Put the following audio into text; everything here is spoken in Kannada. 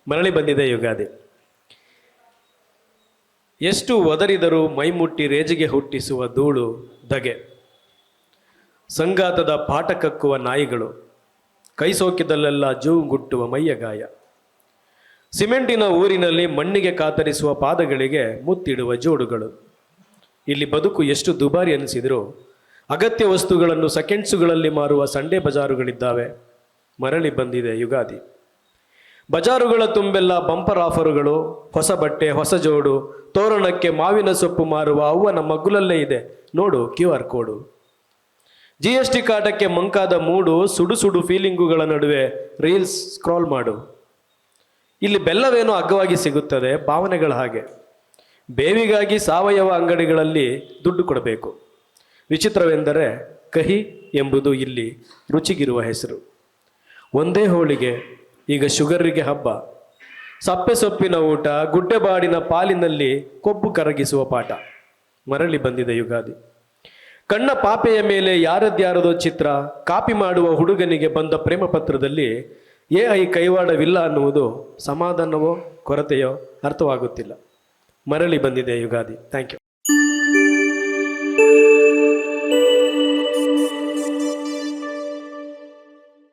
ಮರಳಿ ಬಂದಿದೆ ಯುಗಾದಿ. ಎಷ್ಟು ಒದರಿದರೂ ಮೈಮುಟ್ಟಿ ರೇಜಿಗೆ ಹುಟ್ಟಿಸುವ ಧೂಳು ಧಗೆ, ಸಂಗಾತದ ಪಾಠ ಕಕ್ಕುವ ನಾಯಿಗಳು, ಕೈ ಸೋಕಿದಲ್ಲೆಲ್ಲ ಜೂಗುಟ್ಟುವ ಮೈಯ ಗಾಯ, ಸಿಮೆಂಟಿನ ಊರಿನಲ್ಲಿ ಮಣ್ಣಿಗೆ ಕಾತರಿಸುವ ಪಾದಗಳಿಗೆ ಮುತ್ತಿಡುವ ಜೋಡುಗಳು. ಇಲ್ಲಿ ಬದುಕು ಎಷ್ಟು ದುಬಾರಿ ಅನಿಸಿದರೂ ಅಗತ್ಯ ವಸ್ತುಗಳನ್ನು ಸೆಕೆಂಡ್ಸುಗಳಲ್ಲಿ ಮಾರುವ ಸಂಡೆ ಬಜಾರುಗಳಿದ್ದಾವೆ. ಮರಳಿ ಬಂದಿದೆ ಯುಗಾದಿ. ಬಜಾರುಗಳ ತುಂಬೆಲ್ಲ ಬಂಪರ್ ಆಫರುಗಳು, ಹೊಸ ಬಟ್ಟೆ, ಹೊಸ ಜೋಡು, ತೋರಣಕ್ಕೆ ಮಾವಿನ ಸೊಪ್ಪು ಮಾರುವ ಅವ್ವನ ಮಗ್ಗುಲಲ್ಲೇ ಇದೆ ನೋಡು QR ಕೋಡು. GST ಕಾಟಕ್ಕೆ ಮಂಕಾದ ಮೂಡು, ಸುಡು ಸುಡು ಫೀಲಿಂಗುಗಳ ನಡುವೆ ರೀಲ್ಸ್ ಸ್ಕ್ರಾಲ್ ಮಾಡು. ಇಲ್ಲಿ ಬೆಲ್ಲವೇನೋ ಅಗ್ಗವಾಗಿ ಸಿಗುತ್ತದೆ ಭಾವನೆಗಳ ಹಾಗೆ. ಬೇವಿಗಾಗಿ ಸಾವಯವ ಅಂಗಡಿಗಳಲ್ಲಿ ದುಡ್ಡು ಕೊಡಬೇಕು. ವಿಚಿತ್ರವೆಂದರೆ ಕಹಿ ಎಂಬುದು ಇಲ್ಲಿ ರುಚಿಗಿರುವ ಹೆಸರು. ಒಂದೇ ಹೋಳಿಗೆ ಈಗ ಶುಗರ್ರಿಗೆ ಹಬ್ಬ. ಸಪ್ಪೆ ಸೊಪ್ಪಿನ ಊಟ, ಗುಡ್ಡೆಬಾಡಿನ ಪಾಲಿನಲ್ಲಿ ಕೊಬ್ಬು ಕರಗಿಸುವ ಪಾಠ. ಮರಳಿ ಬಂದಿದೆ ಯುಗಾದಿ. ಕಣ್ಣ ಪಾಪೆಯ ಮೇಲೆ ಯಾರದ್ಯಾರದೋ ಚಿತ್ರ ಕಾಪಿ ಮಾಡುವ ಹುಡುಗನಿಗೆ ಬಂದ ಪ್ರೇಮ ಪತ್ರದಲ್ಲಿ AI ಕೈವಾಡವಿಲ್ಲ ಅನ್ನುವುದು ಸಮಾಧಾನವೋ ಕೊರತೆಯೋ ಅರ್ಥವಾಗುತ್ತಿಲ್ಲ. ಮರಳಿ ಬಂದಿದೆ ಯುಗಾದಿ. Thank you.